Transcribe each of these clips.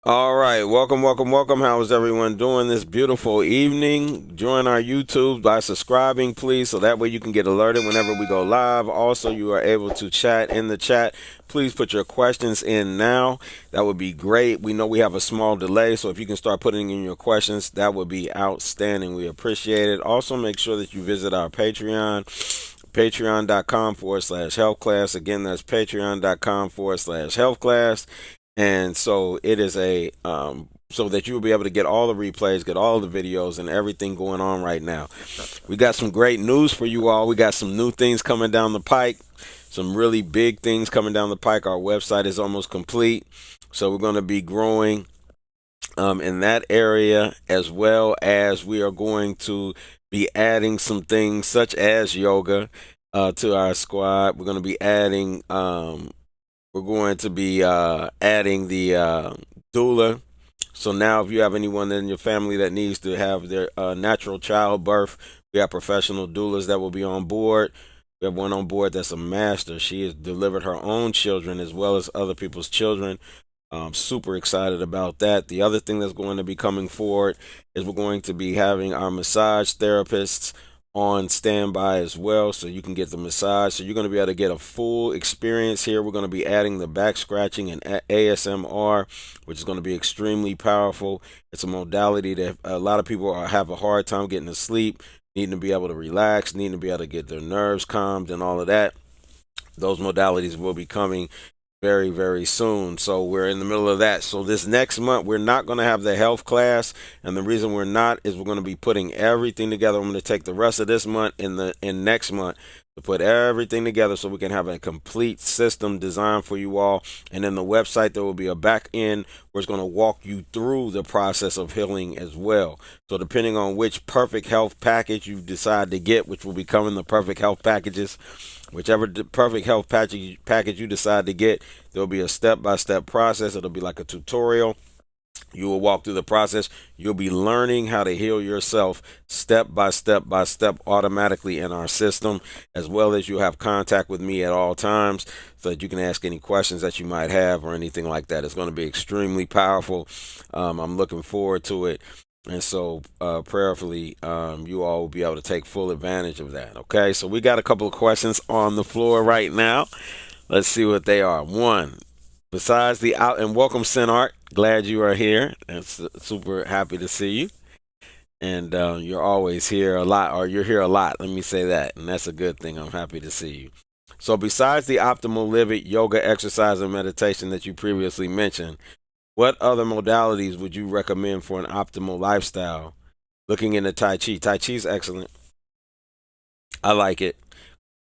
All right, welcome. How is everyone doing this beautiful evening? Join our YouTube by subscribing, please, so that way you can get alerted whenever we go live. Also, you are able to chat in the chat. Please put your questions in now. That would be great. We know we have a small delay, so if you can start putting in your questions, that would be outstanding. We appreciate it. Also, make sure that you visit our Patreon. Patreon.com/health class. Again, that's patreon.com/health class. And so it is so that you will be able to get all the replays, get all the videos and everything going on right now. We got some great news for you all. We got some new things coming down the pike, some really big things coming down the pike. Our website is almost complete. So we're going to be growing in that area, as well as we are going to be adding some things such as yoga to our squad. We're going to be adding adding the doula. So now if you have anyone in your family that needs to have their natural childbirth, we have professional doulas that will be on board. We have one on board that's a master. She has delivered her own children as well as other people's children. I'm super excited about that. The other thing that's going to be coming forward is we're going to be having our massage therapists on standby as well, so you can get the massage. So you're going to be able to get a full experience here. We're going to be adding the back scratching and ASMR, which is going to be extremely powerful. It's a modality that a lot of people have a hard time getting to sleep, needing to be able to relax, needing to be able to get their nerves calmed and all of that. Those modalities will be coming very, very soon. So we're in the middle of that. So this next month, we're not going to have the health class. And the reason we're not is we're going to be putting everything together. I'm going to take the rest of this month and next month to put everything together so we can have a complete system designed for you all. And then the website, there will be a back end where it's going to walk you through the process of healing as well. So depending on which perfect health package you decide to get, which will be coming, the perfect health packages, whichever perfect health package you decide to get, there'll be a step-by-step process. It'll be like a tutorial. You will walk through the process. You'll be learning how to heal yourself step automatically in our system, as well as you'll have contact with me at all times so that you can ask any questions that you might have or anything like that. It's going to be extremely powerful. I'm looking forward to it. And so, prayerfully, you all will be able to take full advantage of that. Okay, so we got a couple of questions on the floor right now. Let's see what they are. One, besides the out, and welcome, Sinart. Glad you are here. And super happy to see you. And you're always here a lot, or you're here a lot. Let me say that, and that's a good thing. I'm happy to see you. So, besides the optimal living, yoga, exercise, and meditation that you previously mentioned, what other modalities would you recommend for an optimal lifestyle? Looking into Tai Chi. Tai Chi is excellent. I like it.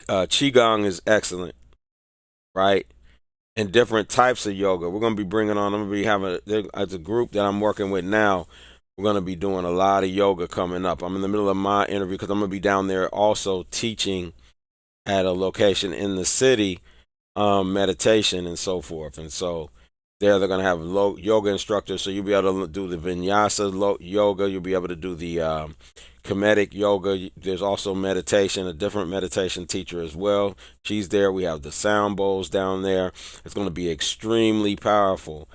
Qigong is excellent, right? And different types of yoga. We're going to be bringing on, I'm going to be having, as a group that I'm working with now, we're going to be doing a lot of yoga coming up. I'm in the middle of my interview because I'm going to be down there also teaching at a location in the city, meditation and so forth. And so there they're going to have yoga instructors, so you'll be able to do the vinyasa yoga. You'll be able to do the comedic yoga. There's also meditation, a different meditation teacher as well. She's there. We have the sound bowls down there. It's going to be extremely powerful.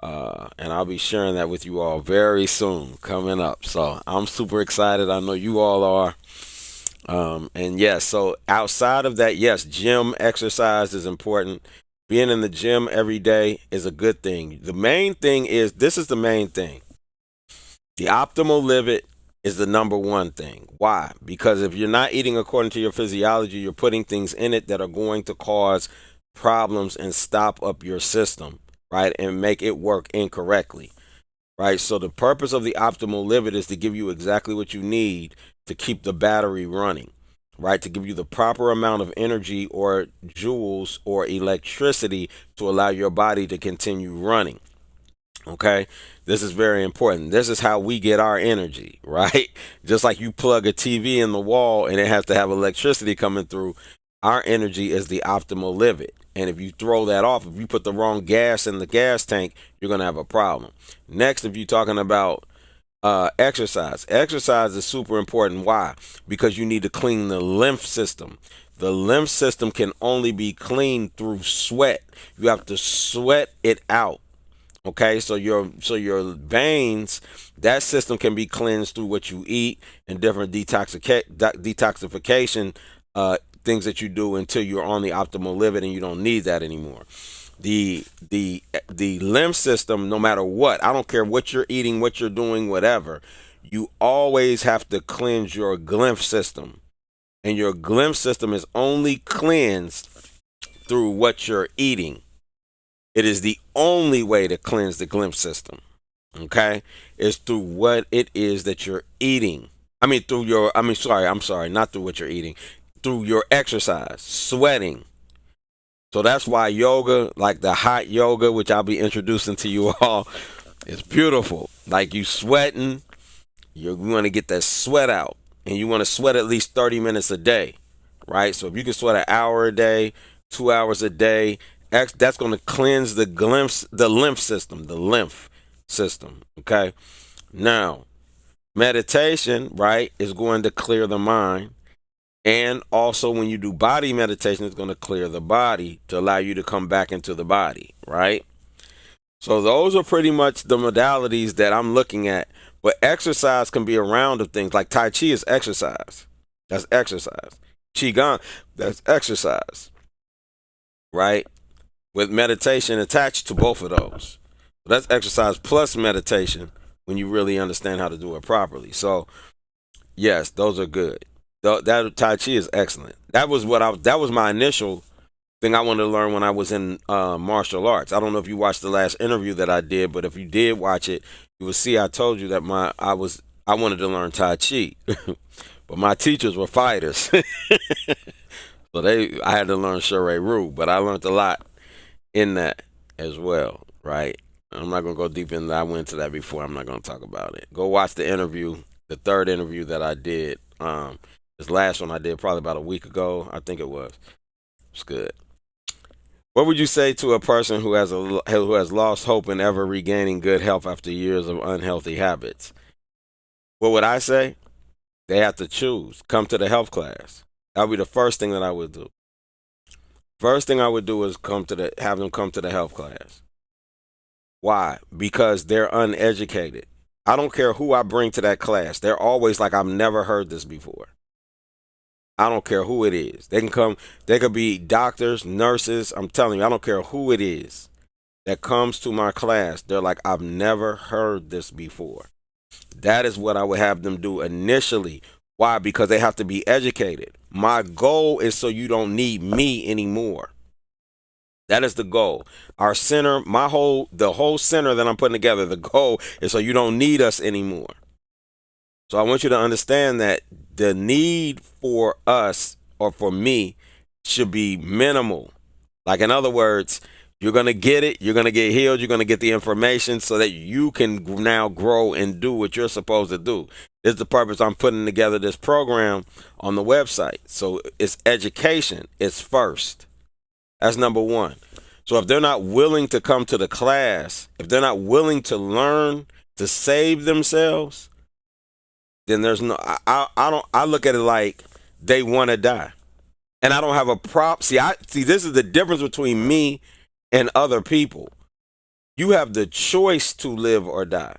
And I'll be sharing that with you all very soon coming up. So I'm super excited. I know you all are. And yes, so outside of that, yes, gym exercise is important. Being in the gym every day is a good thing. The main thing is, this is the main thing. The optimal live it is the number one thing. Why? Because if you're not eating according to your physiology, you're putting things in it that are going to cause problems and stop up your system, right? And make it work incorrectly, right? So the purpose of the optimal live it is to give you exactly what you need to keep the battery running, right? To give you the proper amount of energy or joules or electricity to allow your body to continue running. Okay, this is very important. This is how we get our energy, right? Just like you plug a TV in the wall and it has to have electricity coming through, our energy is the optimal live it. And if you throw that off, if you put the wrong gas in the gas tank, you're going to have a problem. Next, if you're talking about exercise. Exercise is super important. Why? Because you need to clean the lymph system. The lymph system can only be cleaned through sweat. You have to sweat it out. Okay, so your veins, that system can be cleansed through what you eat and different detoxification things that you do until you're on the optimal living and you don't need that anymore. The lymph system, no matter what, I don't care what you're eating, what you're doing, whatever, you always have to cleanse your lymph system. And your lymph system is only cleansed through what you're eating. It is the only way to cleanse the lymph system. Okay? Is through what it is that you're eating. I'm sorry, not through what you're eating. Through your exercise, sweating. So that's why yoga, like the hot yoga, which I'll be introducing to you all, is beautiful. Like you sweating, you want to get that sweat out. And you want to sweat at least 30 minutes a day, right? So if you can sweat an hour a day, 2 hours a day, that's going to cleanse the lymph system, okay? Now, meditation, right, is going to clear the mind. And also when you do body meditation, it's going to clear the body to allow you to come back into the body, right? So those are pretty much the modalities that I'm looking at. But exercise can be a round of things. Like Tai Chi is exercise. That's exercise. Qigong, that's exercise, right? With meditation attached to both of those. That's exercise plus meditation when you really understand how to do it properly. So, yes, those are good. That Tai Chi is excellent. That was that was my initial thing I wanted to learn when I was in martial arts. I don't know if you watched the last interview that I did, but if you did watch it, you will see I told you that I wanted to learn Tai Chi, but my teachers were fighters, so I had to learn Shurei Ryu. But I learned a lot in that as well, right? I'm not gonna go deep into that. I went into that before. I'm not gonna talk about it. Go watch the interview, the third interview that I did. This last one I did probably about a week ago. I think it was. It's good. What would you say to a person who has lost hope in ever regaining good health after years of unhealthy habits? What would I say? They have to choose. Come to the health class. That would be the first thing that I would do. First thing I would do is have them come to the health class. Why? Because they're uneducated. I don't care who I bring to that class. They're always like, I've never heard this before. I don't care who it is. They could be doctors, nurses. I'm telling you, I don't care who it is that comes to my class. They're like, I've never heard this before. That is what I would have them do initially. Why? Because they have to be educated. My goal is so you don't need me anymore. That is the goal. Our center, the whole center that I'm putting together, the goal is so you don't need us anymore. So I want you to understand that the need for us or for me should be minimal. Like, in other words, you're going to get it, you're going to get healed, you're going to get the information so that you can now grow and do what you're supposed to do. This is the purpose I'm putting together this program on the website. So it's education. It's first. That's number one. So if they're not willing to come to the class, if they're not willing to learn to save themselves, then there's no, I look at it like they want to die. And I don't have a prop. See, this is the difference between me and other people. You have the choice to live or die.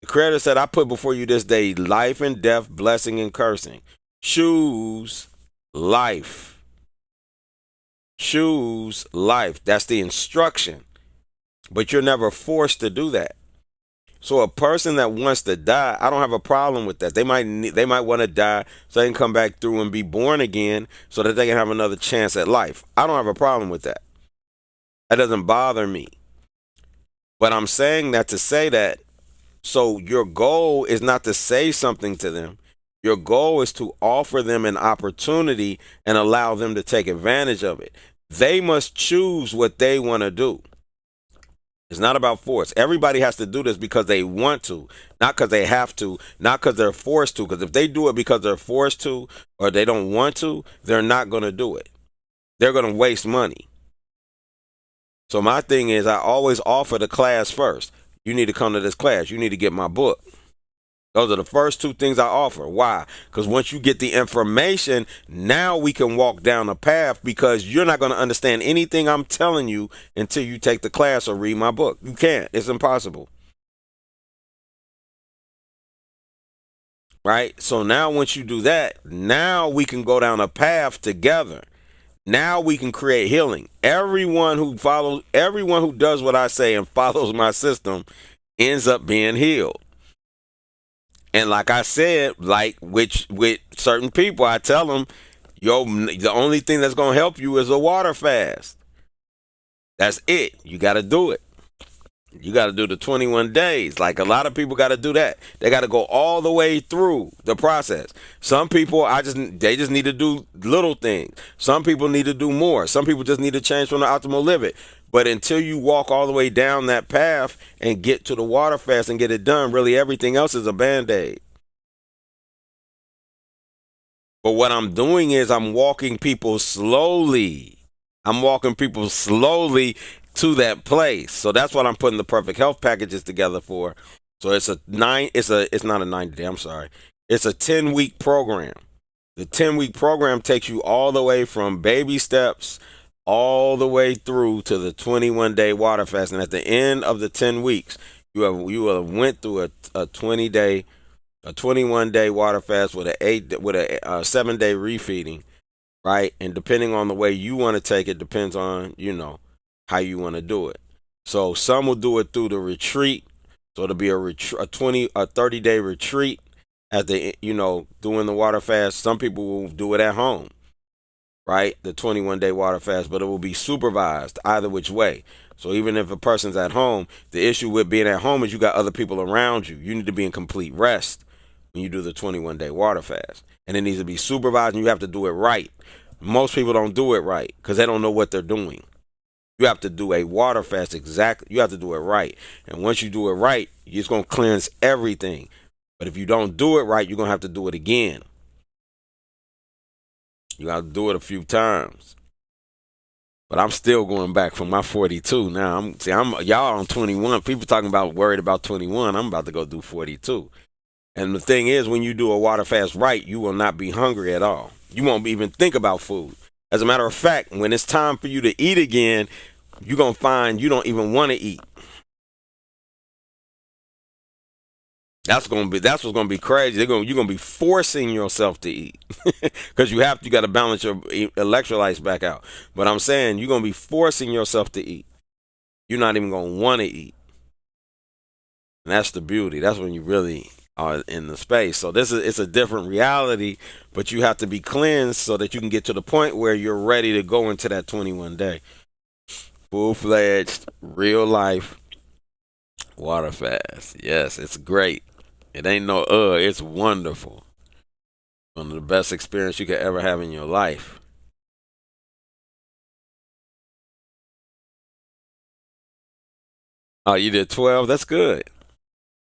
The Creator said, I put before you this day life and death, blessing and cursing. Choose life. Choose life. That's the instruction. But you're never forced to do that. So a person that wants to die, I don't have a problem with that. They might want to die so they can come back through and be born again so that they can have another chance at life. I don't have a problem with that. That doesn't bother me. But I'm saying that to say that, so your goal is not to say something to them. Your goal is to offer them an opportunity and allow them to take advantage of it. They must choose what they want to do. It's not about force. Everybody has to do this because they want to, not because they have to, not because they're forced to. Because if they do it because they're forced to or they don't want to, they're not going to do it. They're going to waste money. So my thing is, I always offer the class first. You need to come to this class. You need to get my book. Those are the first two things I offer. Why? Because once you get the information, now we can walk down a path, because you're not going to understand anything I'm telling you until you take the class or read my book. You can't. It's impossible. Right? So now once you do that, now we can go down a path together. Now we can create healing. Everyone who does what I say and follows my system ends up being healed. And like I said, like with certain people, I tell them, the only thing that's going to help you is a water fast. That's it. You got to do it. You got to do the 21 days. Like, a lot of people got to do that. They got to go all the way through the process. Some people, they just need to do little things. Some people need to do more. Some people just need to change from the optimal living. But until you walk all the way down that path and get to the water fast and get it done, really everything else is a Band-Aid. But what I'm doing is I'm walking people slowly. To that place. So that's what I'm putting the Perfect Health packages together for. So it's not a 90 day, I'm sorry. It's a 10-week program. The 10-week program takes you all the way from baby steps all the way through to the 21-day water fast. And at the end of the 10 weeks, you will have went through a 20-day A 21-day water fast with a 7-day refeeding, right? And depending on the way you want to take it, depends on how you want to do it. So some will do it through the retreat. So it'll be a 30-day retreat as they doing the water fast. Some people will do it at home, right? The 21-day water fast, but it will be supervised either which way. So even if a person's at home, the issue with being at home is you got other people around you. You need to be in complete rest when you do the 21-day water fast. And it needs to be supervised, and you have to do it right. Most people don't do it right because they don't know what they're doing. You have to do a water fast exactly. You have to do it right. And once you do it right, it's going to cleanse everything. But if you don't do it right, you're going to have to do it again. You got to do it a few times. But I'm still going back from my 42 now. I'm y'all on 21. People talking about worried about 21. I'm about to go do 42. And the thing is, when you do a water fast right, you will not be hungry at all. You won't even think about food. As a matter of fact, when it's time for you to eat again, you're going to find you don't even want to eat. That's what's gonna be crazy. You're gonna be forcing yourself to eat because you got to balance your electrolytes back out. But I'm saying you're gonna be forcing yourself to eat. You're not even gonna want to eat, and that's the beauty. That's when you really are in the space. So it's a different reality, but you have to be cleansed so that you can get to the point where you're ready to go into that 21-day full-fledged, real life water fast. Yes, it's great. It ain't no it's wonderful. One of the best experience you could ever have in your life. Oh, you did 12? That's good.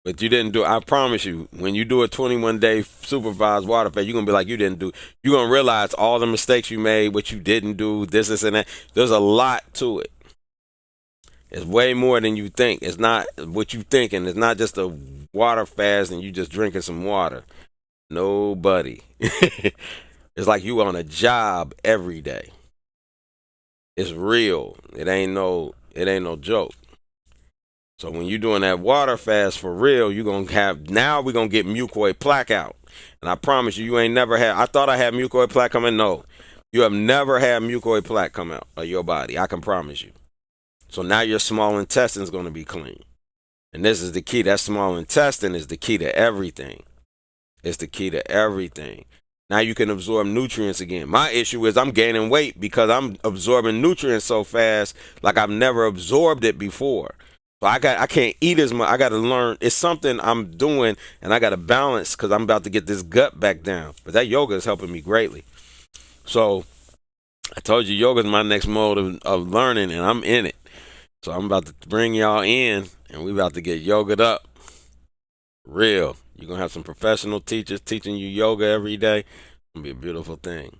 But you didn't do, I promise you, when you do a 21-day supervised water fast, you're going to be like, you didn't do, you're going to realize all the mistakes you made, what you didn't do, this, and that. There's a lot to it. It's way more than you think. It's not what you thinking. It's not just a water fast and you just drinking some water. Nobody. It's like you on a job every day. It's real. It ain't no joke. So when you're doing that water fast for real, we're gonna get mucoid plaque out. And I promise you, you ain't never had, I thought I had mucoid plaque come in. No. You have never had mucoid plaque come out of your body. I can promise you. So now your small intestine is gonna be clean. And this is the key. That small intestine is the key to everything. It's the key to everything. Now you can absorb nutrients again. My issue is I'm gaining weight because I'm absorbing nutrients so fast, like I've never absorbed it before. So I can't eat as much. I got to learn. It's something I'm doing, and I got to balance because I'm about to get this gut back down. But that yoga is helping me greatly. So I told you yoga is my next mode of learning, and I'm in it. So I'm about to bring y'all in, and we about to get yogaed up. Real. You're going to have some professional teachers teaching you yoga every day. It's going to be a beautiful thing.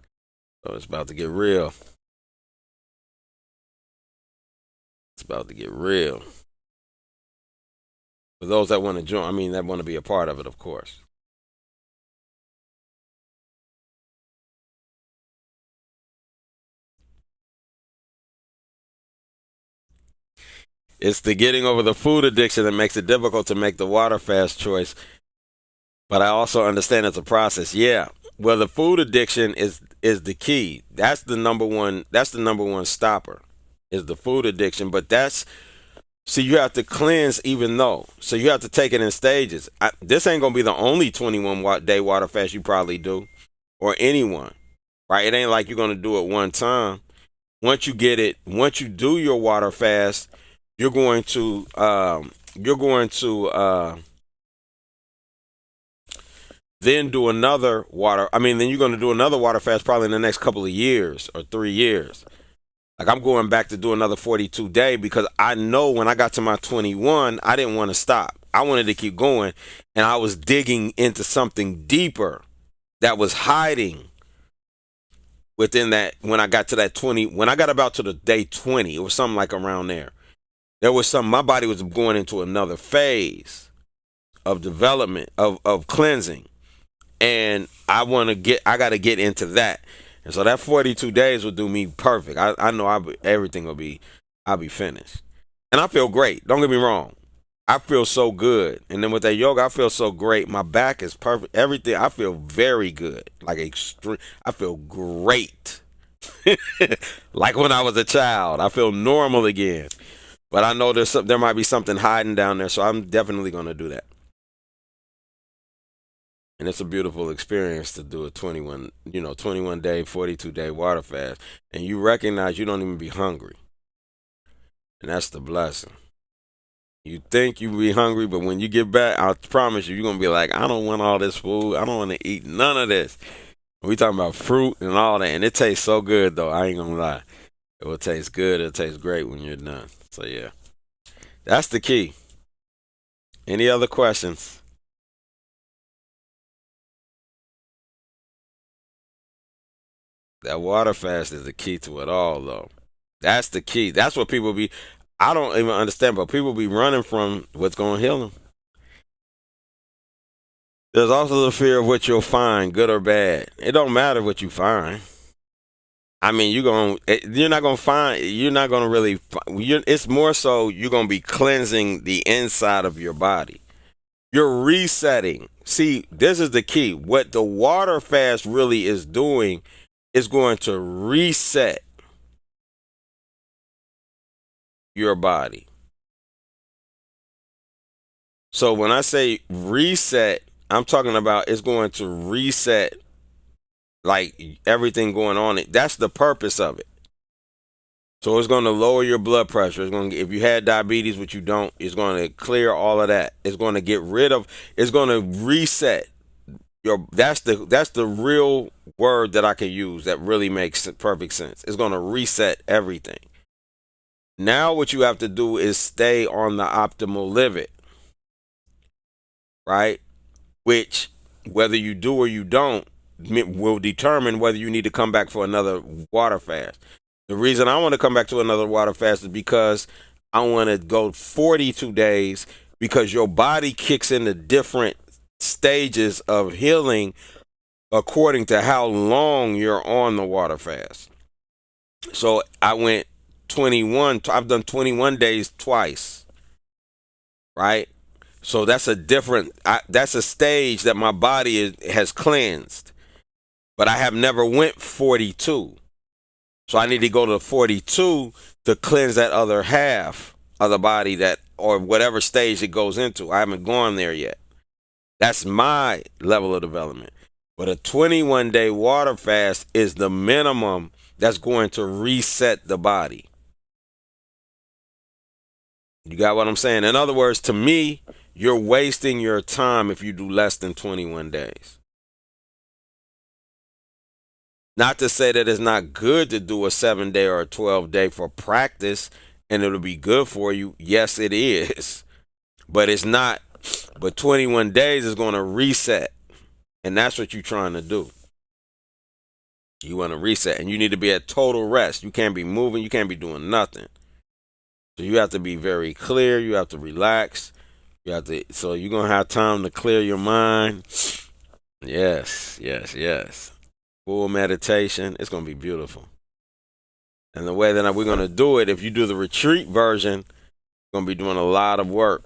So it's about to get real. It's about to get real. For those that want to join, that want to be a part of it, of course. It's the getting over the food addiction that makes it difficult to make the water fast choice. But I also understand it's a process. Yeah. Well, the food addiction is the key. That's the number one. That's the number one stopper. Is the food addiction. But see, you have to cleanse even though. So you have to take it in stages. This ain't gonna be the only 21-day water fast you probably do, or anyone, right? It ain't like you're gonna do it one time. Once you do your water fast, you're going to then do another then you're going to do another water fast probably in the next couple of years or 3 years. Like I'm going back to do another 42-day because I know when I got to my 21, I didn't want to stop. I wanted to keep going, and I was digging into something deeper that was hiding within that. When I got to that 20, when I got about to the day 20, it was something like around there. There was something, my body was going into another phase of development, of cleansing. And I got to get into that. And so that 42 days will do me perfect. I know everything I'll be finished. And I feel great. Don't get me wrong. I feel so good. And then with that yoga, I feel so great. My back is perfect. Everything, I feel very good. Like extreme. I feel great. Like when I was a child. I feel normal again. But I know there might be something hiding down there, so I'm definitely going to do that. And it's a beautiful experience to do a 21 day, 42-day water fast. And you recognize you don't even be hungry. And that's the blessing. You think you be hungry, but when you get back, I promise you, you're going to be like, I don't want all this food. I don't want to eat none of this. We talking about fruit and all that. And it tastes so good, though. I ain't going to lie. It will taste good. It'll taste great when you're done. So, yeah. That's the key. Any other questions? That water fast is the key to it all, though. That's the key. That's what people be. I don't even understand, but people be running from what's going to heal them. There's also the fear of what you'll find, good or bad. It don't matter what you find. I mean, you're not gonna find. You're not gonna really. It's more so you're gonna be cleansing the inside of your body. You're resetting. See, this is the key. What the water fast really is doing is going to reset your body. So when I say reset, I'm talking about it's going to reset like everything going on. That's the purpose of it. So it's going to lower your blood pressure. It's going to, if you had diabetes, which you don't, it's going to clear all of that. It's going to get rid of. It's going to reset your. That's the real word that I can use that really makes perfect sense. It's going to reset everything. Now what you have to do is stay on the optimal limit, right? Which whether you do or you don't will determine whether you need to come back for another water fast. The reason I want to come back to another water fast is because I want to go 42 days because your body kicks into different stages of healing according to how long you're on the water fast. So I went 21, I've done 21 days twice, right? So that's a stage that my body has cleansed, but I have never went 42. So I need to go to 42 to cleanse that other half of the body or whatever stage it goes into. I haven't gone there yet. That's my level of development. But a 21-day water fast is the minimum that's going to reset the body. You got what I'm saying? In other words, to me, you're wasting your time if you do less than 21 days. Not to say that it's not good to do a 7-day or a 12-day for practice and it'll be good for you. Yes, it is. But it's not. But 21 days is going to reset. And that's what you're trying to do. You want to reset. And you need to be at total rest. You can't be moving. You can't be doing nothing. So you have to be very clear. You have to relax. So you're going to have time to clear your mind. Yes, yes, yes. Full meditation. It's going to be beautiful. And the way that we're going to do it, if you do the retreat version, you're going to be doing a lot of work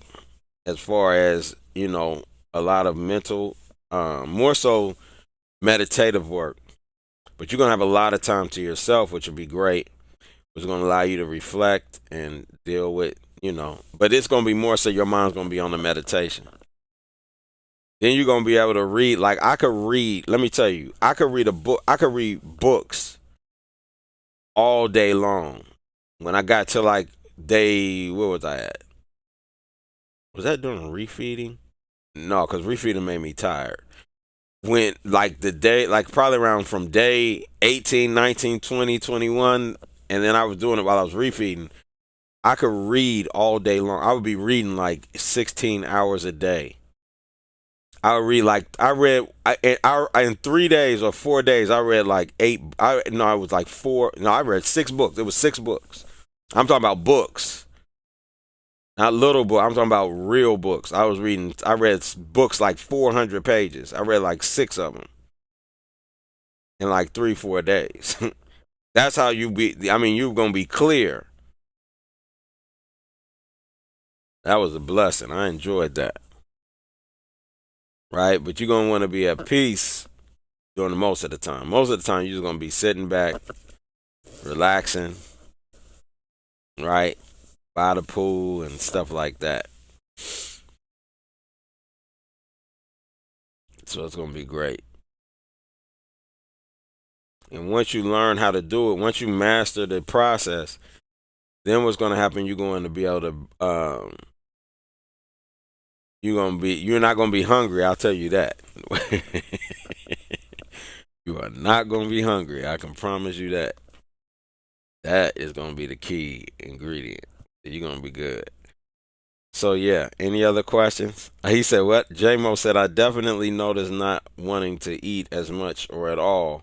as far as, a lot of mental, more so meditative work. But you're going to have a lot of time to yourself, which will be great. It's going to allow you to reflect and deal with, but it's going to be more so your mind's going to be on the meditation. Then you're going to be able to read. Like I could read, let me tell you, I could read a book. I could read books all day long. When I got to like where was I at? Was that during refeeding? No, because refeeding made me tired. When like the day, like probably around from day 18, 19, 20, 21, and then I was doing it while I was refeeding. I could read all day long. I would be reading like 16 hours a day. I would read like in 3 days or 4 days. I read like eight. It was like four. No, I read 6 books. It was 6 books. I'm talking about books, not little book. I'm talking about real books. I read books like 400 pages. I read like 6 of them in like 3-4 days. That's how you be. I mean, you're gonna be clear. That was a blessing. I enjoyed that. Right? But you're going to want to be at peace during the most of the time. Most of the time, you're just going to be sitting back, relaxing, right? By the pool and stuff like that. So it's going to be great. And once you learn how to do it, once you master the process, then what's going to happen? You're going to be able to, you're not going to be hungry. I'll tell you that. You are not going to be hungry. I can promise you that. That is going to be the key ingredient. You're going to be good. So yeah, any other questions? He said what? JMO said, I definitely noticed not wanting to eat as much or at all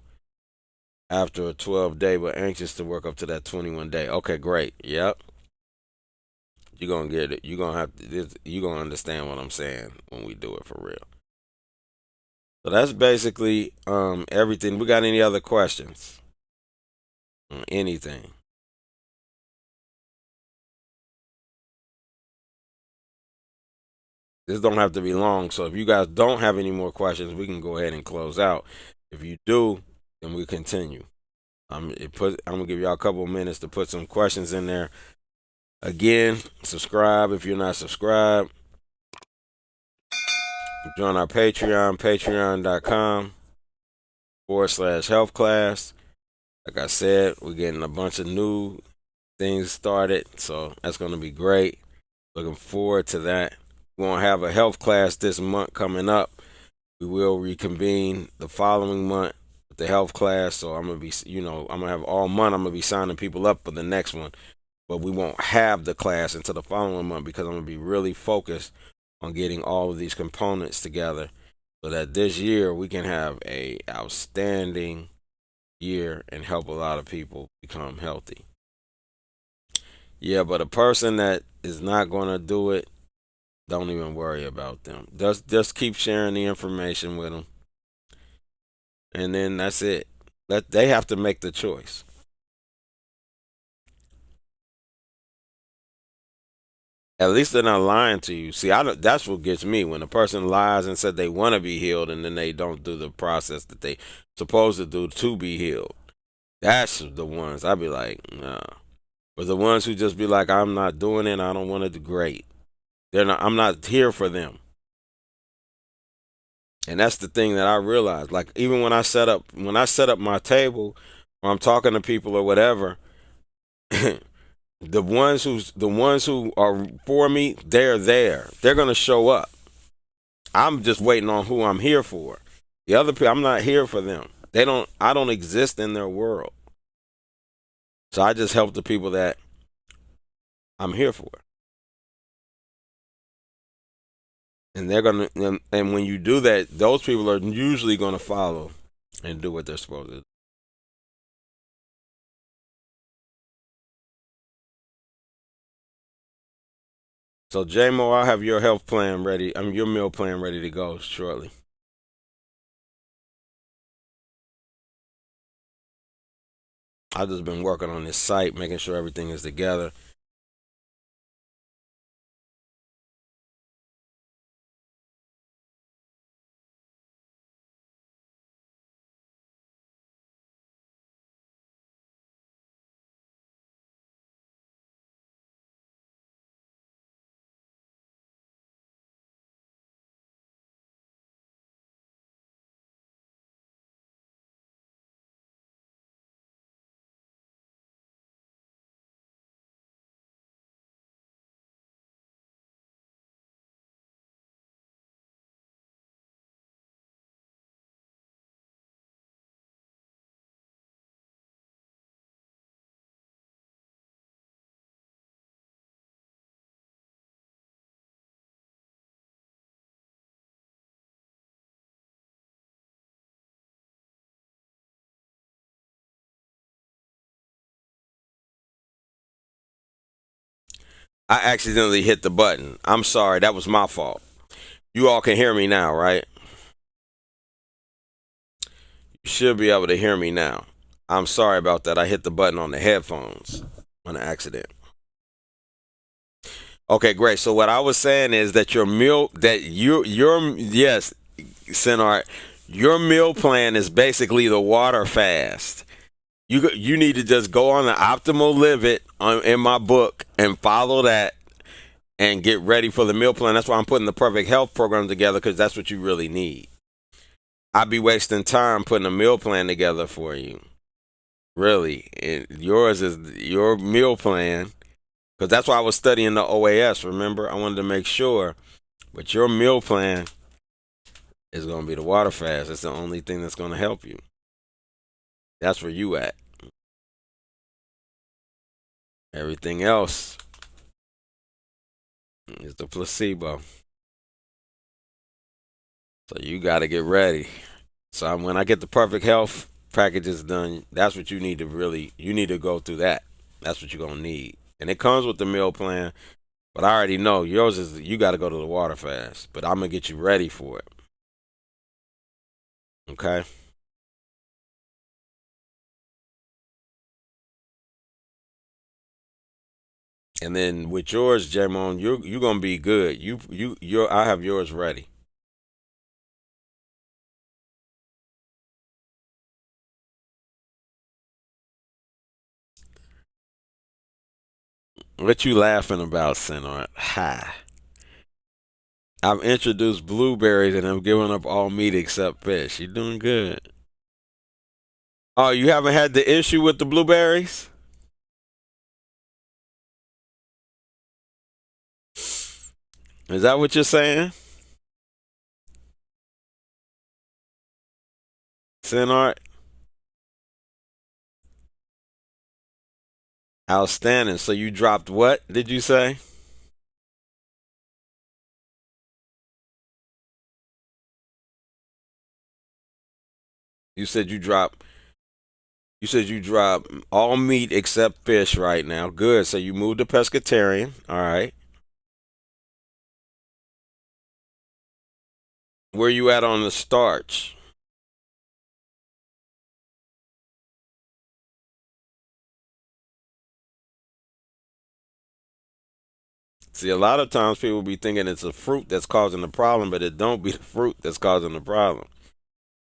after a 12-day, but anxious to work up to that 21-day. Okay, great. Yep. You're gonna get it. You're gonna have to. You're gonna understand what I'm saying when we do it for real. So that's basically everything. We got any other questions? Anything? This don't have to be long. So if you guys don't have any more questions, we can go ahead and close out. If you do, then we continue. I'm gonna give y'all a couple of minutes to put some questions in there. Again, subscribe if you're not subscribed. Join our Patreon, patreon.com/health class. Like I said, we're getting a bunch of new things started, so that's gonna be great. Looking forward to that. We won't have a health class this month coming up. We will reconvene the following month with the health class. So I'm gonna be, I'm gonna have all month. I'm gonna be signing people up for the next one, but we won't have the class until the following month because I'm gonna be really focused on getting all of these components together so that this year we can have a outstanding year and help a lot of people become healthy. Yeah, but a person that is not gonna do it, don't even worry about them. Just keep sharing the information with them, and then that's it. They have to make the choice. At least they're not lying to you. See, that's what gets me when a person lies and said they want to be healed, and then they don't do the process that they supposed to do to be healed. That's the ones I'd be like, nah. But the ones who just be like, I'm not doing it, I don't want to do great. They're not. I'm not here for them. And that's the thing that I realized. Like even when I set up my table, or I'm talking to people or whatever, the ones who are for me, they're there. They're gonna show up. I'm just waiting on who I'm here for. The other people, I'm not here for them. I don't exist in their world. So I just help the people that I'm here for. And and when you do that, those people are usually gonna follow and do what they're supposed to do. So JMO, I'll have your health plan ready. Your meal plan ready to go shortly. I've just been working on this site, making sure everything is together. I accidentally hit the button. I'm sorry. That was my fault. You all can hear me now, right? You should be able to hear me now. I'm sorry about that. I hit the button on the headphones on accident. Okay, great. So what I was saying is that your meal that your yes, Senart, your meal plan is basically the water fast. You need to just go on the optimal live it in my book and follow that and get ready for the meal plan. That's why I'm putting the perfect health program together because that's what you really need. I'd be wasting time putting a meal plan together for you. Really, yours is your meal plan because that's why I was studying the OAS. Remember, I wanted to make sure. But your meal plan is going to be the water fast. It's the only thing that's going to help you. That's where you at. Everything else is the placebo. So you got to get ready. So when I get the perfect health packages done, that's what you need to really, you need to go through that. That's what you're going to need. And it comes with the meal plan, but I already know yours is, you got to go to the water fast. But I'm going to get you ready for it. Okay? And then with yours, Jamon, you're going to be good. I have yours ready. What you laughing about, Senor? Ha. I've introduced blueberries and I'm giving up all meat except fish. You doing good. Oh, you haven't had the issue with the blueberries? Is that what you're saying? Senor? Outstanding. So you dropped what, did you say? You said you drop all meat except fish right now. Good. So you moved to pescatarian. All right. Where you at on the starch? See, a lot of times people be thinking it's a fruit that's causing the problem, but it don't be the fruit that's causing the problem.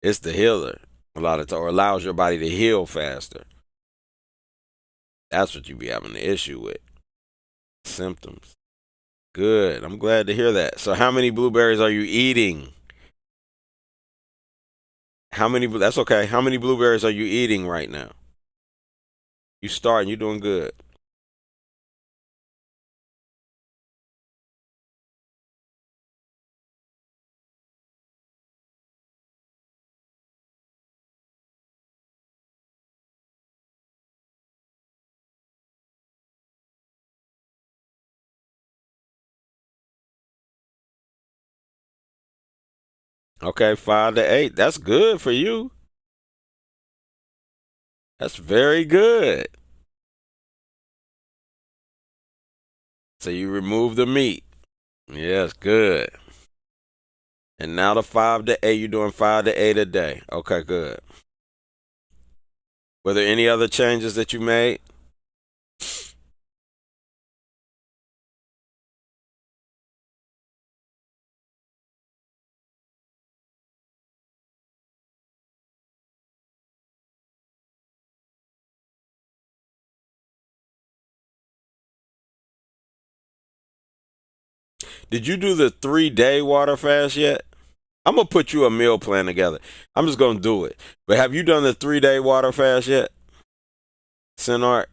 It's the healer. A lot of time, or allows your body to heal faster. That's what you be having the issue with. Symptoms. Good. I'm glad to hear that. So, how many blueberries are you eating? How many? That's okay. How many blueberries are you eating right now? You starting. You doing good. Okay, 5 to 8. That's good for you. That's very good. So you remove the meat. Yes, good. And now the 5 to 8. You're doing 5 to 8 a day. Okay, good. Were there any other changes that you made? Did you do the 3 day water fast yet? I'm gonna put you a meal plan together. I'm just gonna do it. But have you done the 3 day water fast yet, Senart?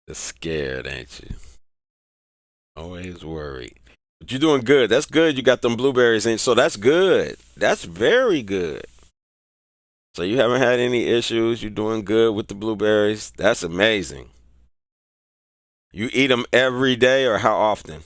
You're scared, ain't you? Always worried. But you're doing good. That's good. You got them blueberries in, so that's good. That's very good. So you haven't had any issues. You're doing good with the blueberries. That's amazing. You eat them every day, or how often?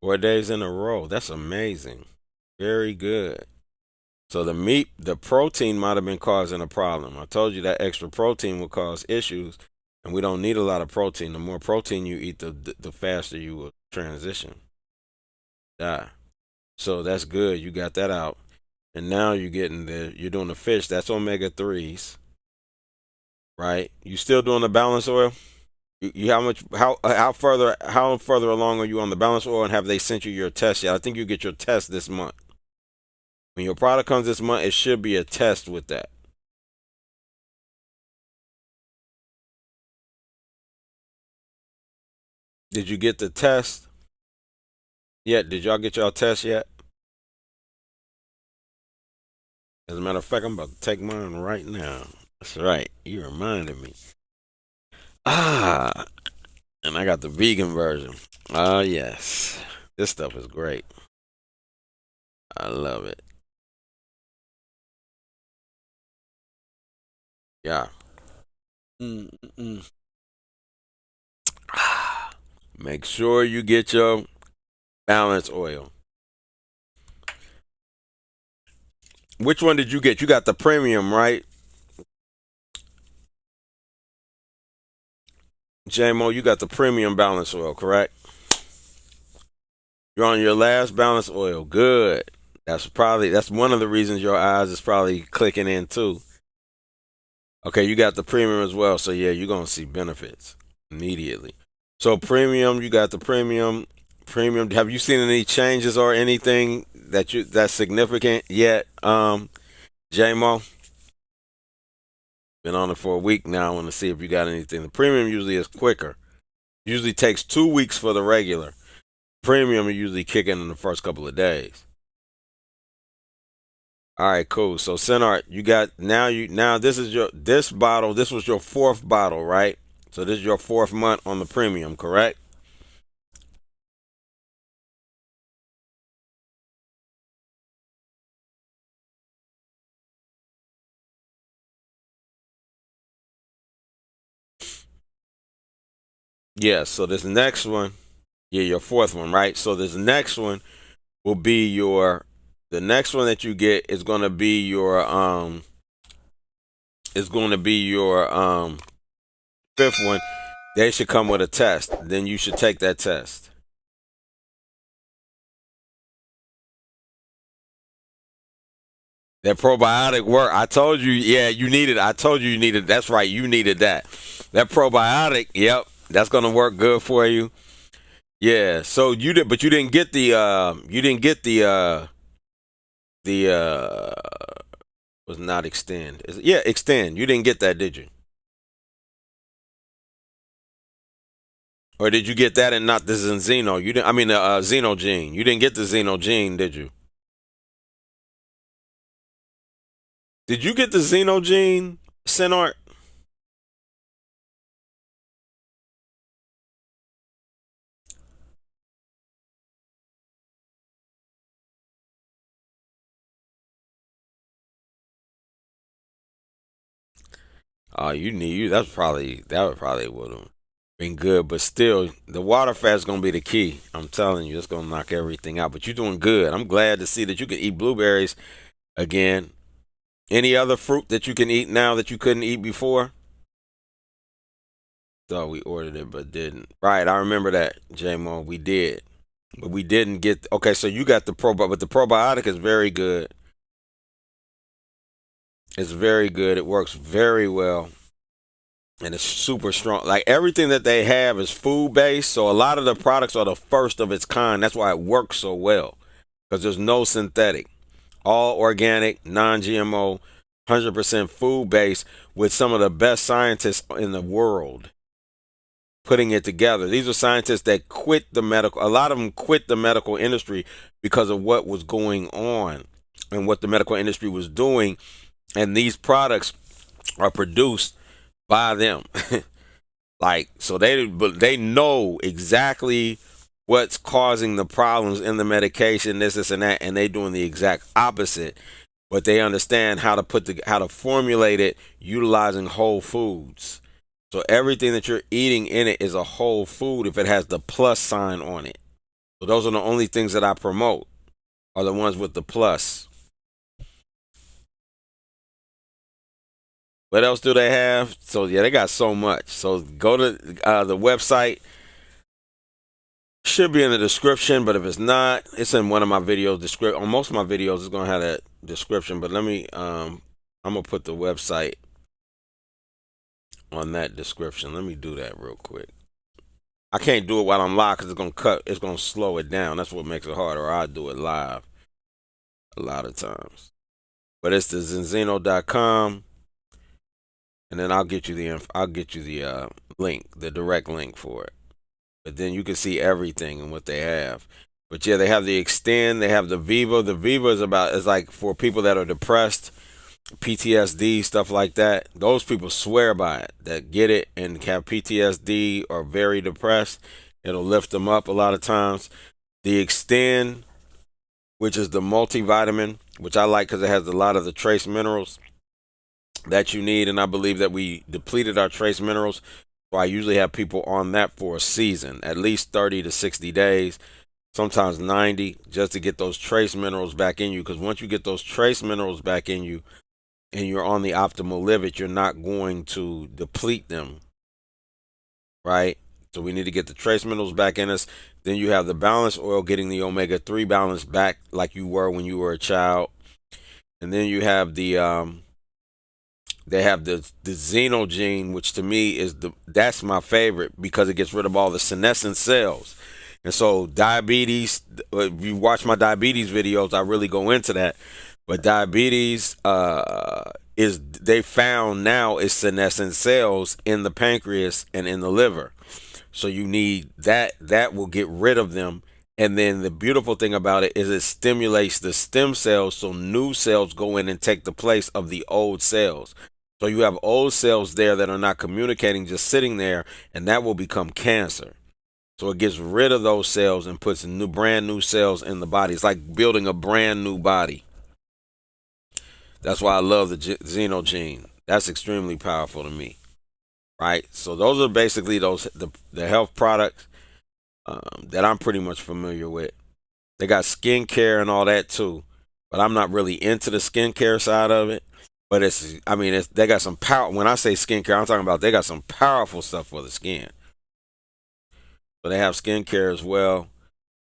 4 days in a row. That's amazing. Very good. So the meat, the protein might have been causing a problem. I told you that extra protein will cause issues, and we don't need a lot of protein. The more protein you eat, the faster you will transition. Yeah. So that's good. You got that out, and now you're doing the fish. That's omega 3s, right? You still doing the balance oil? You how further along are you on the balance oil, and have they sent you your test yet? I think you get your test this month. When your product comes this month, it should be a test with that. Did you get the test yet? Did y'all get y'all test yet? As a matter of fact, I'm about to take mine right now. That's right. You reminded me. Ah, and I got the vegan version. Ah, yes. This stuff is great. I love it. Yeah. Mm-mm. Ah. Make sure you get your balance oil. Which one did you get? You got the premium, right? JMO, you got the premium balance oil, correct? You're on your last balance oil. Good. That's one of the reasons your eyes is probably clicking in too. Okay, you got the premium as well. So yeah, you're gonna see benefits immediately. So premium, you got the premium. Premium. Have you seen any changes or anything that's significant yet? JMO? Been on it for a week now. I want to see if you got anything. The premium usually is quicker. Usually takes 2 weeks for the regular. Premium you usually kick in the first couple of days. All right, cool. So Senart, you got now this bottle. This was your fourth bottle, right? So this is your fourth month on the premium, correct? Yes. So this next one, yeah, your fourth one, right? So this next one will be the next one that you get is going to be your fifth one. They should come with a test. Then you should take that test. That probiotic work. I told you, yeah, you needed. I told you needed. That's right, you needed that. That probiotic, yep, that's gonna work good for you. Yeah. So you did, but you didn't get you didn't get the was not extend. Yeah, extend. You didn't get that, did you? Or did you get that and not the Zinzino? You didn't. I mean the Zeno gene. You didn't get the Zeno gene, did you? Did you get the Zeno gene, Senart? Oh, you need you. That would probably would have been good, but still, the water fast gonna be the key. I'm telling you, it's gonna knock everything out. But you're doing good. I'm glad to see that you can eat blueberries again. Any other fruit that you can eat now that you couldn't eat before? Thought we ordered it but didn't. Right, I remember that, J-Mo. We did, but we didn't get. Okay, so you got the probiotic, but the probiotic is very good. It's very good. It works very well. And it's super strong. Like everything that they have is food based, so a lot of the products are the first of its kind. That's why it works so well because there's no synthetic, all organic, non-GMO, 100% food based with some of the best scientists in the world putting it together. These are scientists that quit the medical. A lot of them quit the medical industry because of what was going on and what the medical industry was doing, and these products are produced by them. Like so they know exactly what's causing the problems in the medication, this and that, and they doing the exact opposite. But they understand how to formulate it utilizing whole foods. So everything that you're eating in it is a whole food if it has the plus sign on it. So those are the only things that I promote, are the ones with the plus. What else do they have? So yeah, they got so much. So go to the website. Should be in the description, but if it's not, it's in one of my videos. On most of my videos, it's gonna have that description. But let me, I'm gonna put the website on that description. Let me do that real quick. I can't do it while I'm live because it's gonna slow it down. That's what makes it harder. Or I do it live a lot of times. But it's the Zinzino.com, and then I'll get you the link, the direct link for it. But then you can see everything and what they have. But yeah, they have the Extend, they have the Viva. The Viva is like for people that are depressed, PTSD, stuff like that. Those people swear by it, that get it and have PTSD or very depressed. It'll lift them up a lot of times. The Extend, which is the multivitamin, which I like because it has a lot of the trace minerals that you need. And I believe that we depleted our trace minerals. So I usually have people on that for a season, at least 30 to 60 days, sometimes 90, just to get those trace minerals back in you. Because once you get those trace minerals back in you and you're on the optimal limit, you're not going to deplete them, right? So we need to get the trace minerals back in us. Then you have the balance oil, getting the omega-3 balance back like you were when you were a child. And then you have they have the Zeno gene, which to me that's my favorite because it gets rid of all the senescent cells. And so diabetes, if you watch my diabetes videos, I really go into that. But diabetes is they found now is senescent cells in the pancreas and in the liver. So you need that. That will get rid of them. And then the beautiful thing about it is it stimulates the stem cells so new cells go in and take the place of the old cells. So you have old cells there that are not communicating, just sitting there, and that will become cancer. So it gets rid of those cells and puts brand new cells in the body. It's like building a brand new body. That's why I love the Xeno gene. That's extremely powerful to me, right? So those are basically the health products that I'm pretty much familiar with. They got skincare and all that too, but I'm not really into the skincare side of it. But they got some power. When I say skincare, I'm talking about they got some powerful stuff for the skin. So they have skincare as well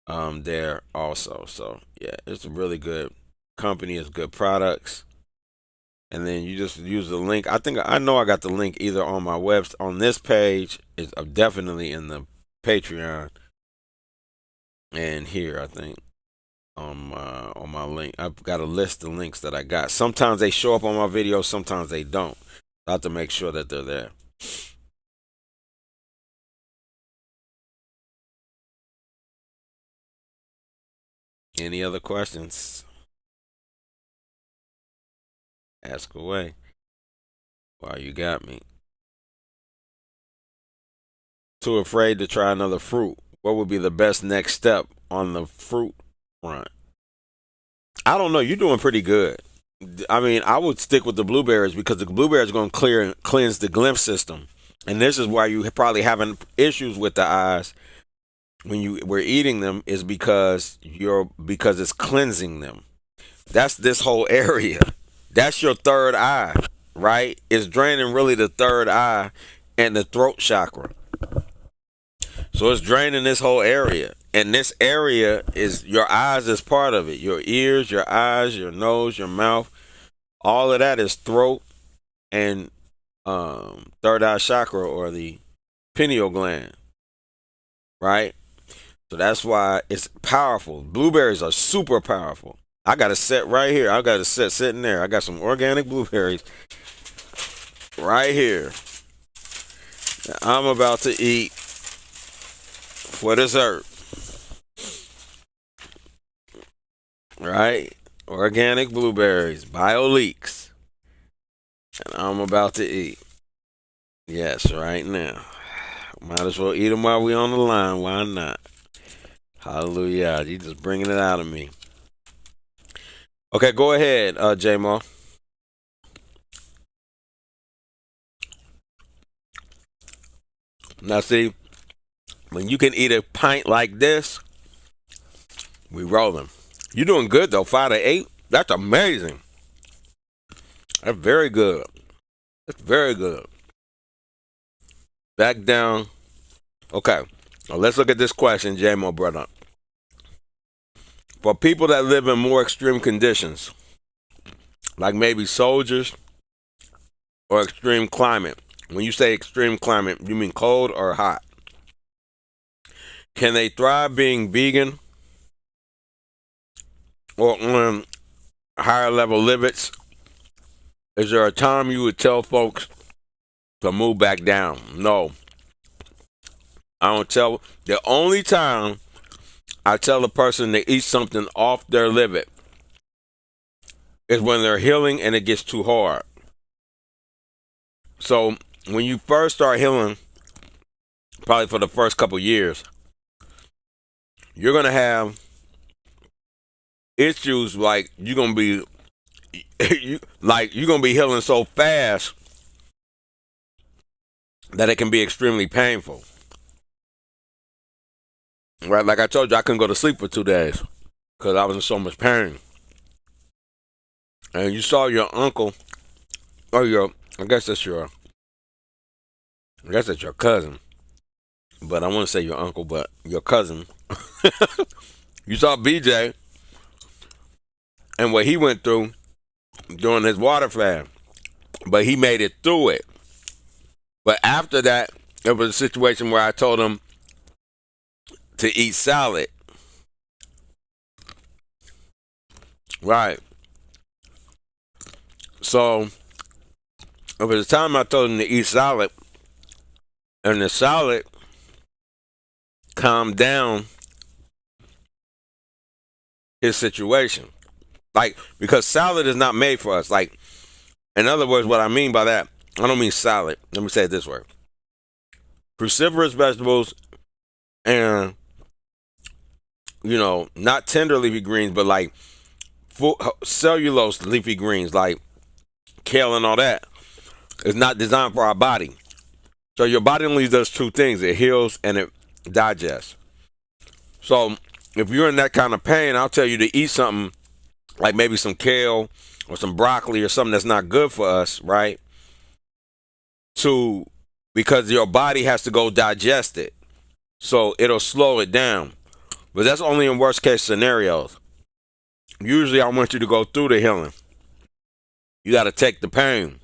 there also. So yeah, it's a really good company. It's good products. And then you just use the link. I know I got the link either on my on this page. It's definitely in the Patreon and here I think on my link. I've got a list of links that I got. Sometimes they show up on my videos, sometimes they don't. I have to make sure that they're there. Any other questions? Ask away. Wow, you got me. Too afraid to try another fruit. What would be the best next step on the fruit front? I don't know. You're doing pretty good. I mean, I would stick with the blueberries because the blueberries are going to cleanse the lymph system, and this is why you probably having issues with the eyes when you were eating them is because it's cleansing them. That's this whole area. That's your third eye, right? It's draining really the third eye and the throat chakra. So it's draining this whole area. And this area is your eyes is part of it. Your ears, your eyes, your nose, your mouth, all of that is throat and third eye chakra or the pineal gland, right? So that's why it's powerful. Blueberries are super powerful. I got a set right here. I got a set sitting there. I got some organic blueberries right here that I'm about to eat for dessert. Right? Organic blueberries, BioLeaks. And I'm about to eat. Yes, right now. Might as well eat them while we on the line. Why not? Hallelujah. You just bringing it out of me. Okay, go ahead, J-Mo. Now, see, when you can eat a pint like this, We rolling. You doing good though. 5 to 8. That's amazing. That's very good. That's very good. Back down. Okay. Now let's look at this question J-Mo brought up. For people that live in more extreme conditions, like maybe soldiers or extreme climate. When you say extreme climate, you mean cold or hot? Can they thrive being vegan or on higher level limits? Is there a time you would tell folks to move back down? No. I don't tell. The only time I tell a person to eat something off their limit is when they're healing and it gets too hard. So when you first start healing, probably for the first couple years, you're gonna have issues like you're gonna be you're gonna be healing so fast that it can be extremely painful. Right? Like I told you, I couldn't go to sleep for 2 days because I was in so much pain. And you saw your uncle or I guess that's your cousin. But I want to say your uncle, but your cousin. You saw BJ and what he went through during his water fast. But he made it through it. But after that, it was a situation where I told him to eat salad. Right. So, it was a time I told him to eat salad. And the salad calmed down his situation. Like, because salad is not made for us. Like, in other words, what I mean by that, I don't mean salad. Let me say it this way. Cruciferous vegetables and, not tender leafy greens, but like full cellulose leafy greens, like kale and all that, is not designed for our body. So your body only does two things. It heals and it digests. So if you're in that kind of pain, I'll tell you to eat something like maybe some kale or some broccoli or something that's not good for us, right? Because your body has to go digest it. So it'll slow it down. But that's only in worst case scenarios. Usually I want you to go through the healing. You got to take the pain.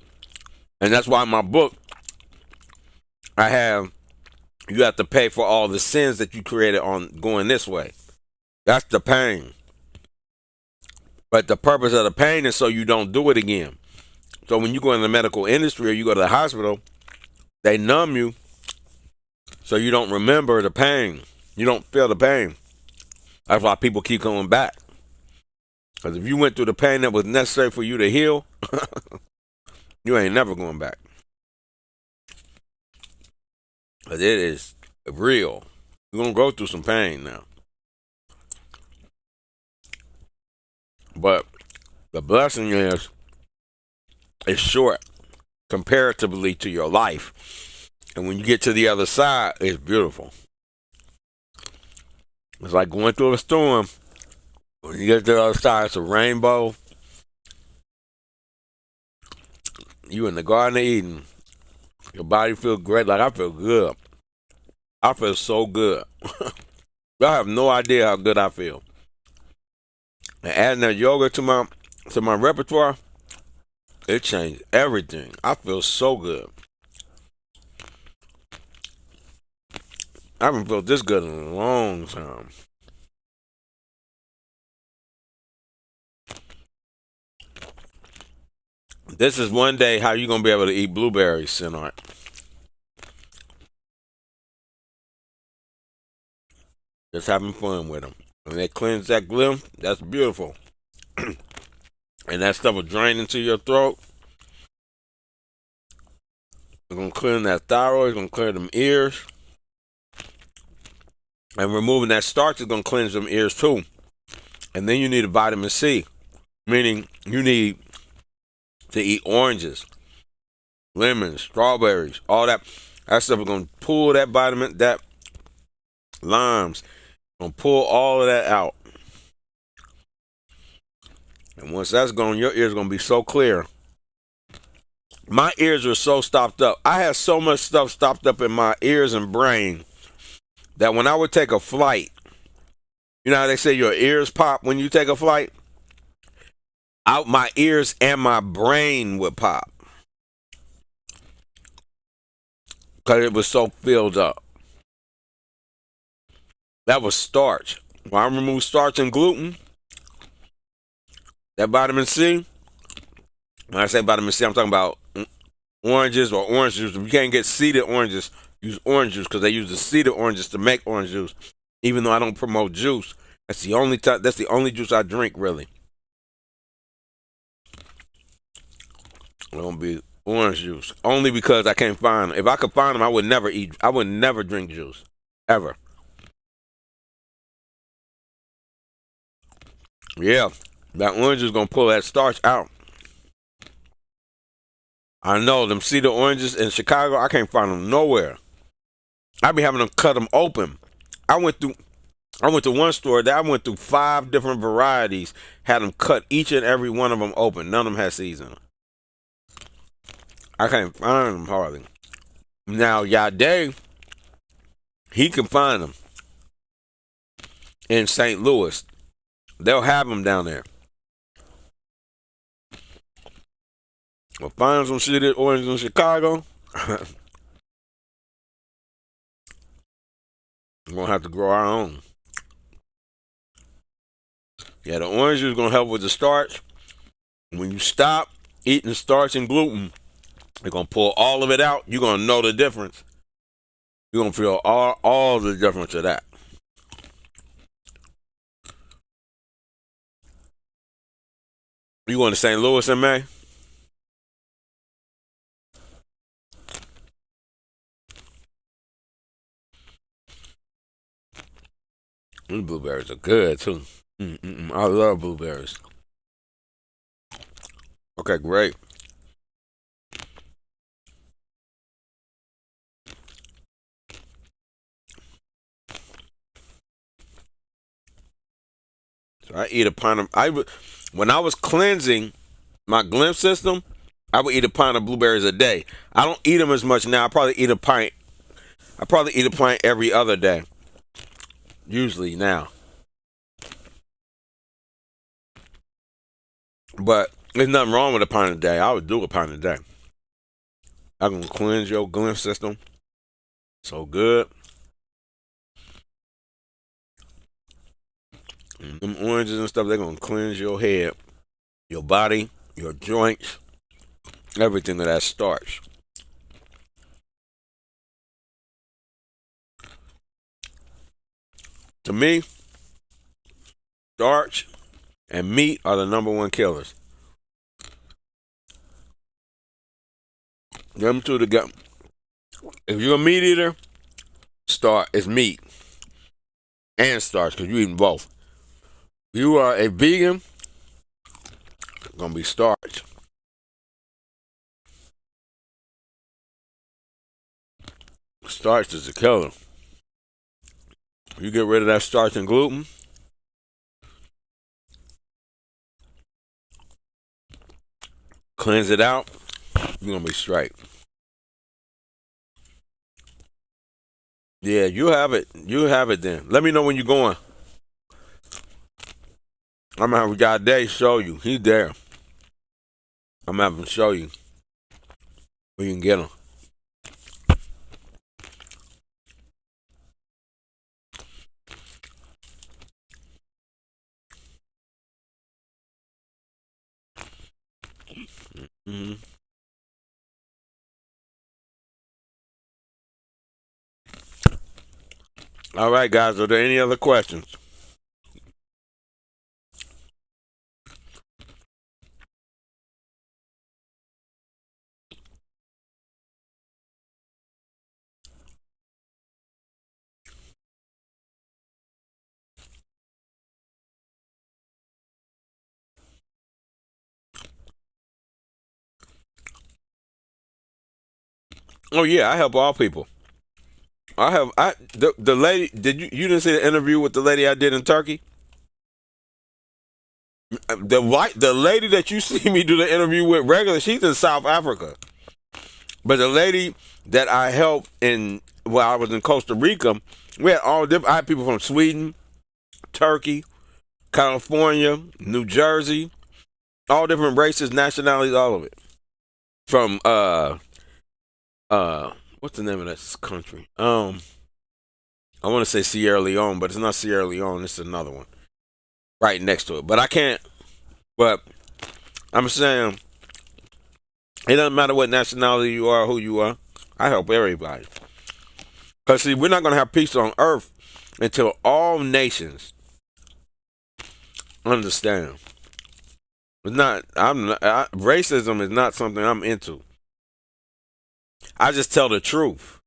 And that's why in my book, you have to pay for all the sins that you created on going this way. That's the pain. But the purpose of the pain is so you don't do it again. So when you go in the medical industry or you go to the hospital, they numb you so you don't remember the pain. You don't feel the pain. That's why people keep coming back. Because if you went through the pain that was necessary for you to heal, you ain't never going back. Because it is real. You're going to go through some pain now. But the blessing is, it's short comparatively to your life. And when you get to the other side, it's beautiful. It's like going through a storm. When you get to the other side, it's a rainbow. You in the Garden of Eden. Your body feels great. Like, I feel good. I feel so good. Y'all have no idea how good I feel. And adding that yoga to my repertoire, it changed everything. I feel so good. I haven't felt this good in a long time. This is one day how you gonna be able to eat blueberries, Sinart. Just having fun with them. When they cleanse that glymph, that's beautiful. And that stuff will drain into your throat. It's gonna clean that thyroid. It's gonna clear them ears. And removing that starch is gonna cleanse them ears too. And then you need a vitamin C, meaning you need to eat oranges, lemons, strawberries, all that. That stuff is gonna pull that vitamin, that limes, gonna pull all of that out. And once that's gone, your ears gonna be so clear. My ears were so stopped up. I had so much stuff stopped up in my ears and brain that when I would take a flight, you know how they say your ears pop when you take a flight? Out my ears and my brain would pop because it was so filled up. That was starch. When I remove starch and gluten, that vitamin C, when I say vitamin C, I'm talking about oranges or orange juice. If you can't get seeded oranges, use orange juice because they use the seeded oranges to make orange juice. Even though I don't promote juice, that's the only time. That's the only juice I drink really. It's gonna be orange juice only because I can't find them. If I could find them, I would never eat. I would never drink juice ever. Yeah, that orange is gonna pull that starch out. I know them cedar oranges in Chicago. I can't find them nowhere. I be having to cut them open. I went through. I went to one store that I went through 5 different varieties. Had them cut each and every one of them open. None of them had seeds in them. I can't find them hardly. Now Yade, he can find them in St. Louis. They'll have them down there. We'll find some seeded oranges in Chicago. We're gonna have to grow our own. Yeah, the orange is gonna help with the starch. When you stop eating starch and gluten, they're gonna pull all of it out. You're gonna know the difference. You're gonna feel all the difference of that. You going to St. Louis in May? These blueberries are good too. I love blueberries. Okay, great. So I eat a pint of. When I was cleansing my glimpse system, I would eat a pint of blueberries a day. I don't eat them as much now. I probably eat a pint. I probably eat a pint every other day. Usually now, but there's nothing wrong with a pint a day. I would do a pint a day. I can cleanse your glimpse system. So good. And them oranges and stuff, they're gonna cleanse your head, your body, your joints, everything of that starch. To me, starch and meat are the number one killers. Them two together. If you're a meat eater, starch is meat and starch because you're eating both. If you are a vegan, it's gonna be starch. Starch is a killer. You get rid of that starch and gluten, cleanse it out, you're gonna be straight. Yeah, you have it. You have it then. Let me know when you're going. I'm gonna have God Day show you. He's there. I'm gonna have him show you where you can get them. Mm-hmm. All right, guys. Are there any other questions? Oh yeah, I help all people. The lady, did you didn't see the interview with the lady I did in Turkey? The lady that you see me do the interview with regularly, she's in South Africa. But the lady that I helped in while I was in Costa Rica, we had all different. I had people from Sweden, Turkey, California, New Jersey, all different races, nationalities, all of it. From what's the name of that country? I want to say Sierra Leone, but it's not Sierra Leone. It's another one right next to it. But I can't. But I'm saying it doesn't matter what nationality you are, who you are. I help everybody. Because see, we're not gonna have peace on earth until all nations understand. It's not. Racism is not something I'm into. I just tell the truth.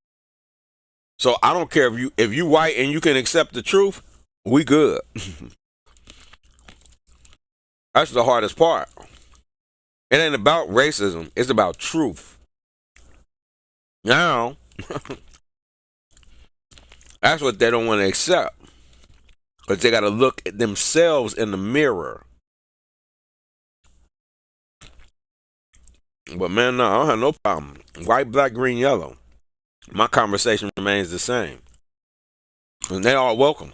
So I don't care if you white and you can accept the truth. We good. That's the hardest part. It ain't about racism. It's about truth. Now, that's what they don't want to accept. Because they got to look at themselves in the mirror. But man, no, I don't have no problem. White, black, green, yellow. My conversation remains the same. And they all welcome.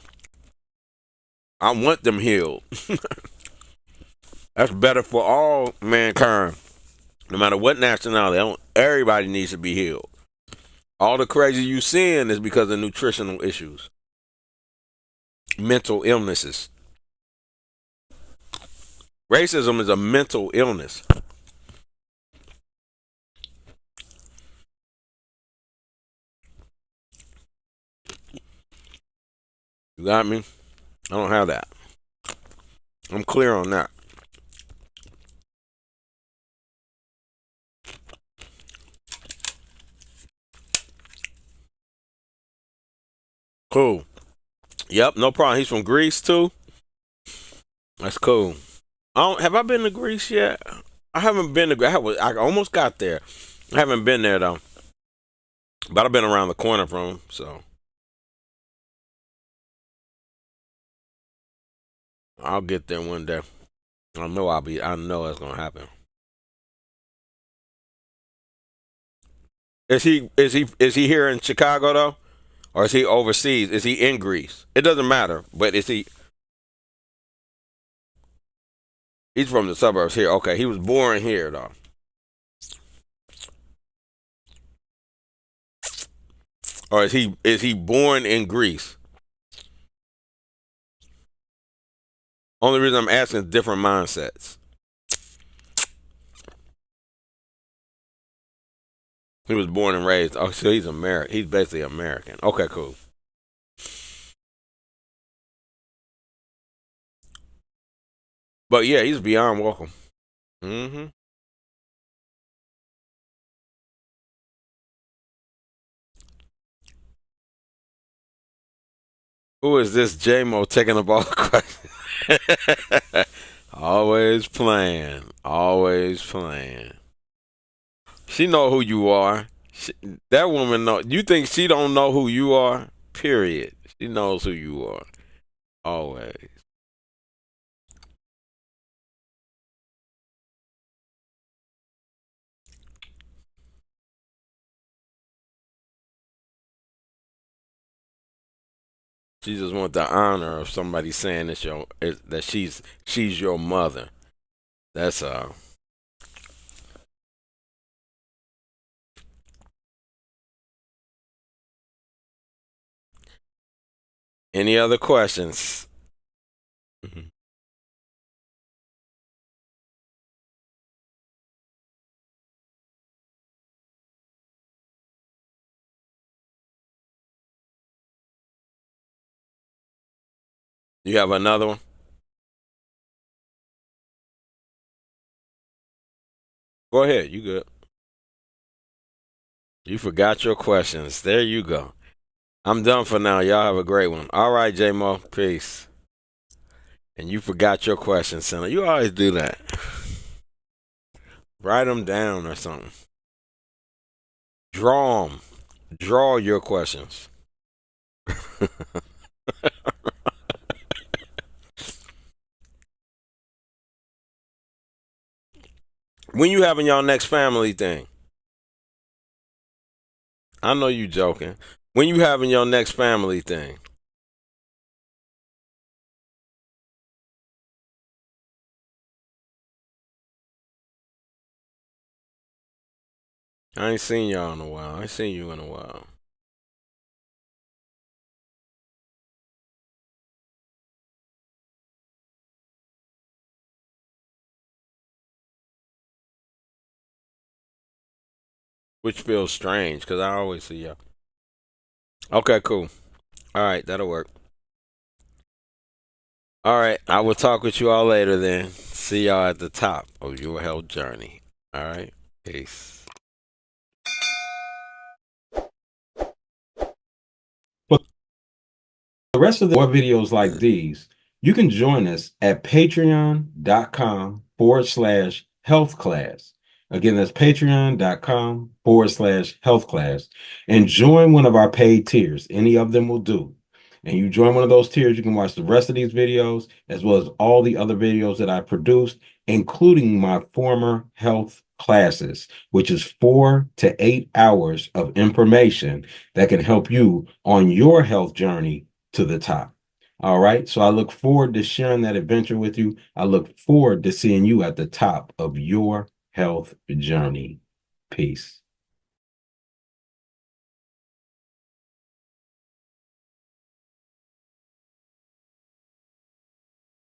I want them healed. That's better for all mankind. No matter what nationality, everybody needs to be healed. All the crazy you seeing is because of nutritional issues, mental illnesses. Racism is a mental illness. You got me? I don't have that. I'm clear on that. Cool. Yep, no problem. He's from Greece too. That's cool. Have I been to Greece yet? I haven't been to. I almost got there. I haven't been there though. But I've been around the corner from him, so I'll get there one day. I know I'll be. I know it's gonna happen. Is he here in Chicago though, or is he overseas? Is he in Greece? It doesn't matter. But is he? He's from the suburbs here. Okay, he was born here though. Or is he born in Greece? Only reason I'm asking is different mindsets. He was born and raised. Oh, so he's American. He's basically American. Okay, cool. But yeah, he's beyond welcome. Mm-hmm. Who is this J-Mo taking up all the questions? Always playing. Always playing. She know who you are. That woman know. You think she don't know who you are? Period. She knows who you are. Always. She just want the honor of somebody saying that she's your mother. That's Any other questions? Mhm. You have another one? Go ahead. You good? You forgot your questions. There you go. I'm done for now. Y'all have a great one. All right, J Mo. Peace. And you forgot your questions, Senator. You always do that. Write them down or something. Draw them. Draw your questions. When you having your next family thing? I know you joking. When you having your next family thing? I ain't seen y'all in a while. I ain't seen you in a while. Which feels strange because I always see y'all. Okay, cool. All right, that'll work. All right, I will talk with you all later then. See y'all at the top of your health journey. All right, peace. For the rest of the more videos like these, you can join us at patreon.com/health class. Again, that's patreon.com/health class. And join one of our paid tiers. Any of them will do. And you join one of those tiers, you can watch the rest of these videos as well as all the other videos that I produced, including my former health classes, which is 4 to 8 hours of information that can help you on your health journey to the top. All right. So I look forward to sharing that adventure with you. I look forward to seeing you at the top of your health journey. Peace.